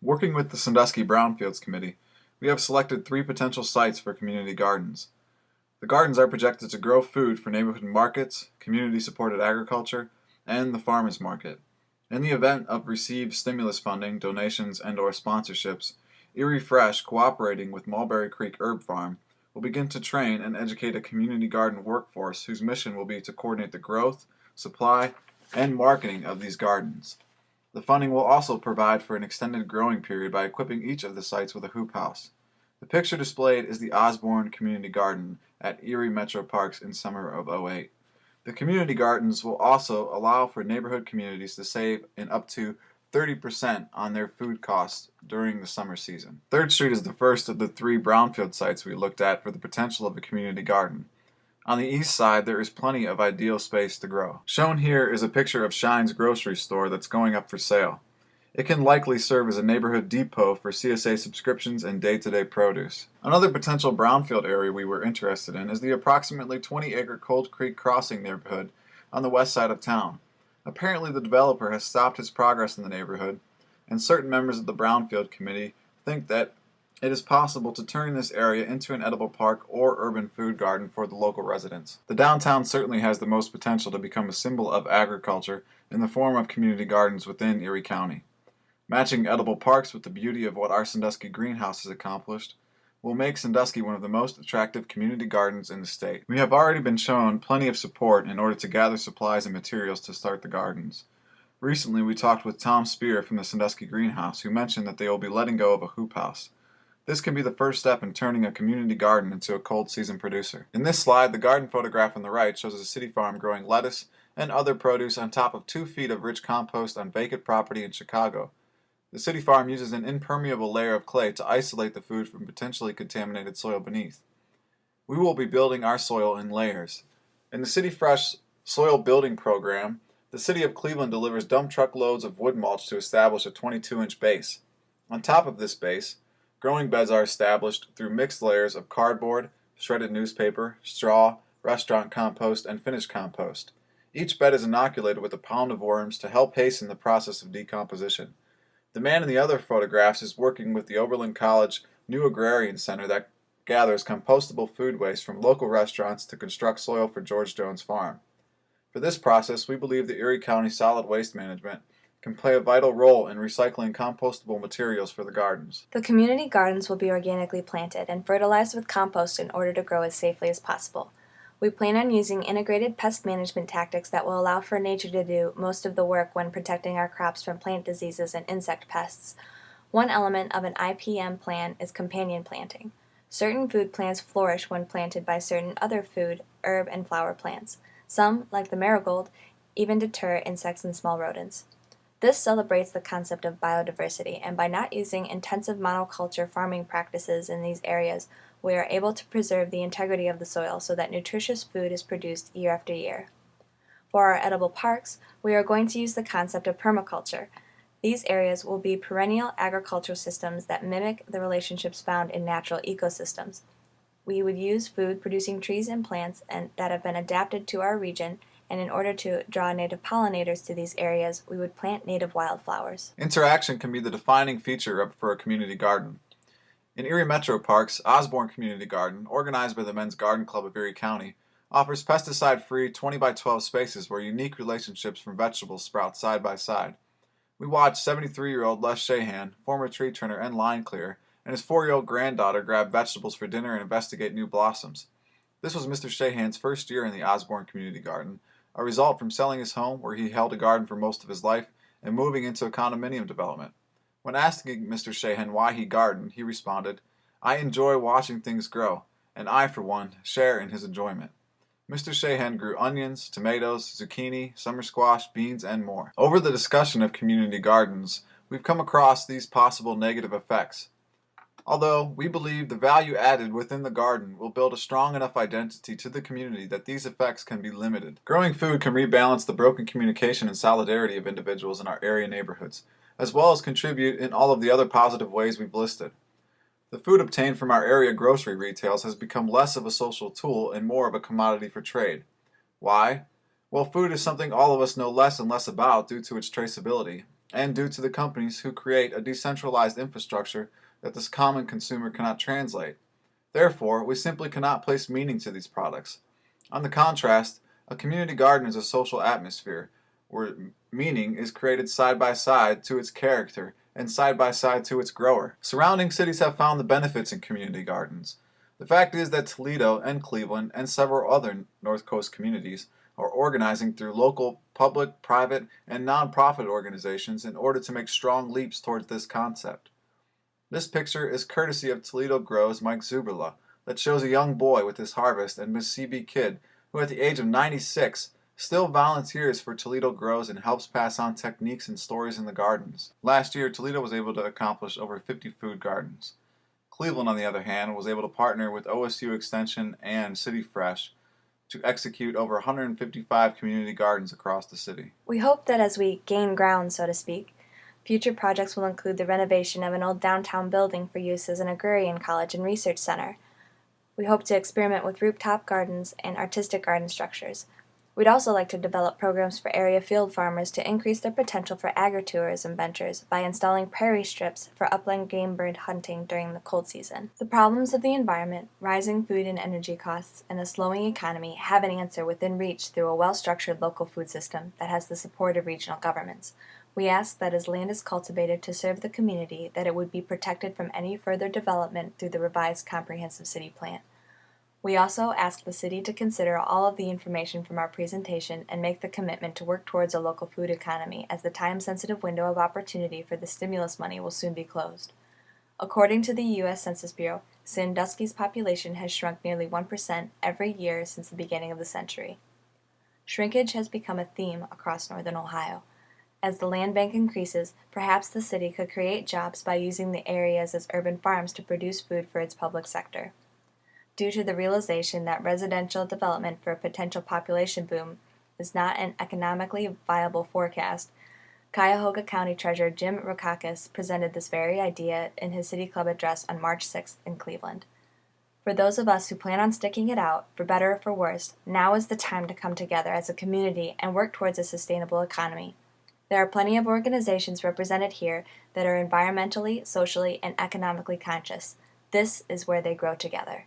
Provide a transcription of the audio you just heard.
Working with the Sandusky Brownfields Committee, we have selected 3 potential sites for community gardens. The gardens are projected to grow food for neighborhood markets, community-supported agriculture, and the farmers market. In the event of received stimulus funding, donations, and/or sponsorships, Erie Fresh, cooperating with Mulberry Creek Herb Farm, will begin to train and educate a community garden workforce whose mission will be to coordinate the growth, supply, and marketing of these gardens. The funding will also provide for an extended growing period by equipping each of the sites with a hoop house. The picture displayed is the Osborne Community Garden at Erie Metro Parks in summer of '08. The community gardens will also allow for neighborhood communities to save in up to 30% on their food costs during the summer season. 3rd Street is the first of the 3 brownfield sites we looked at for the potential of a community garden. On the east side, there is plenty of ideal space to grow. Shown here is a picture of Shine's grocery store that's going up for sale. It can likely serve as a neighborhood depot for CSA subscriptions and day-to-day produce. Another potential brownfield area we were interested in is the approximately 20-acre Cold Creek Crossing neighborhood on the west side of town. Apparently the developer has stopped his progress in the neighborhood, and certain members of the Brownfield Committee think that it is possible to turn this area into an edible park or urban food garden for the local residents. The downtown certainly has the most potential to become a symbol of agriculture in the form of community gardens within Erie County. Matching edible parks with the beauty of what our Sandusky greenhouse has accomplished will make Sandusky one of the most attractive community gardens in the state. We have already been shown plenty of support in order to gather supplies and materials to start the gardens. Recently we talked with Tom Spear from the Sandusky greenhouse, who mentioned that they will be letting go of a hoop house. This can be the first step in turning a community garden into a cold season producer. In this slide, the garden photograph on the right shows a city farm growing lettuce and other produce on top of 2 feet of rich compost on vacant property in Chicago. The city farm uses an impermeable layer of clay to isolate the food from potentially contaminated soil beneath. We will be building our soil in layers. In the City Fresh soil building program, the City of Cleveland delivers dump truck loads of wood mulch to establish a 22-inch base. On top of this base, growing beds are established through mixed layers of cardboard, shredded newspaper, straw, restaurant compost, and finished compost. Each bed is inoculated with a pound of worms to help hasten the process of decomposition. The man in the other photographs is working with the Oberlin College New Agrarian Center that gathers compostable food waste from local restaurants to construct soil for George Jones Farm. For this process, we believe the Erie County Solid Waste Management can play a vital role in recycling compostable materials for the gardens. The community gardens will be organically planted and fertilized with compost in order to grow as safely as possible. We plan on using integrated pest management tactics that will allow for nature to do most of the work when protecting our crops from plant diseases and insect pests. One element of an IPM plan is companion planting. Certain food plants flourish when planted by certain other food, herb, and flower plants. Some, like the marigold, even deter insects and small rodents. This celebrates the concept of biodiversity, and by not using intensive monoculture farming practices in these areas, we are able to preserve the integrity of the soil so that nutritious food is produced year after year. For our edible parks, we are going to use the concept of permaculture. These areas will be perennial agricultural systems that mimic the relationships found in natural ecosystems. We would use food-producing trees and plants that have been adapted to our region, and in order to draw native pollinators to these areas, we would plant native wildflowers. Interaction can be the defining feature for a community garden. In Erie Metro Parks, Osborne Community Garden, organized by the Men's Garden Club of Erie County, offers pesticide-free 20 by 12 spaces where unique relationships from vegetables sprout side by side. We watched 73-year-old Les Shahan, former tree trimmer and line clearer, and his 4-year-old granddaughter grab vegetables for dinner and investigate new blossoms. This was Mr. Shahan's first year in the Osborne Community Garden, a result from selling his home, where he held a garden for most of his life, and moving into a condominium development. When asking Mr. Shahan why he gardened, he responded, "I enjoy watching things grow, and I, for one, share in his enjoyment." Mr. Shahan grew onions, tomatoes, zucchini, summer squash, beans, and more. Over the discussion of community gardens, we've come across these possible negative effects. Although we believe the value added within the garden will build a strong enough identity to the community that these effects can be limited. Growing food can rebalance the broken communication and solidarity of individuals in our area neighborhoods, as well as contribute in all of the other positive ways we've listed. The food obtained from our area grocery retails has become less of a social tool and more of a commodity for trade. Why? Well, food is something all of us know less and less about due to its traceability. and due to the companies who create a decentralized infrastructure that this common consumer cannot translate. Therefore, we simply cannot place meaning to these products. On the contrast, a community garden is a social atmosphere where meaning is created side by side to its character and side by side to its grower. Surrounding cities have found the benefits in community gardens. The fact is that Toledo and Cleveland and several other North Coast communities are organizing through local public, private, and nonprofit organizations in order to make strong leaps towards this concept. This picture is courtesy of Toledo Grows' Mike Zuberla that shows a young boy with his harvest and Miss CB Kidd, who at the age of 96 still volunteers for Toledo Grows and helps pass on techniques and stories in the gardens. Last year, Toledo was able to accomplish over 50 food gardens. Cleveland, on the other hand, was able to partner with OSU Extension and City Fresh to execute over 155 community gardens across the city. We hope that as we gain ground, so to speak, future projects will include the renovation of an old downtown building for use as an agrarian college and research center. We hope to experiment with rooftop gardens and artistic garden structures. We'd also like to develop programs for area field farmers to increase their potential for agritourism ventures by installing prairie strips for upland game bird hunting during the cold season. The problems of the environment, rising food and energy costs, and a slowing economy have an answer within reach through a well-structured local food system that has the support of regional governments. We ask that as land is cultivated to serve the community, that it would be protected from any further development through the revised comprehensive city plan. We also ask the city to consider all of the information from our presentation and make the commitment to work towards a local food economy, as the time-sensitive window of opportunity for the stimulus money will soon be closed. According to the U.S. Census Bureau, Sandusky's population has shrunk nearly 1% every year since the beginning of the century. Shrinkage has become a theme across northern Ohio. As the land bank increases, perhaps the city could create jobs by using the areas as urban farms to produce food for its public sector. Due to the realization that residential development for a potential population boom is not an economically viable forecast, Cuyahoga County Treasurer Jim Rokakis presented this very idea in his City Club address on March 6th in Cleveland. For those of us who plan on sticking it out, for better or for worse, now is the time to come together as a community and work towards a sustainable economy. There are plenty of organizations represented here that are environmentally, socially, and economically conscious. This is where they grow together.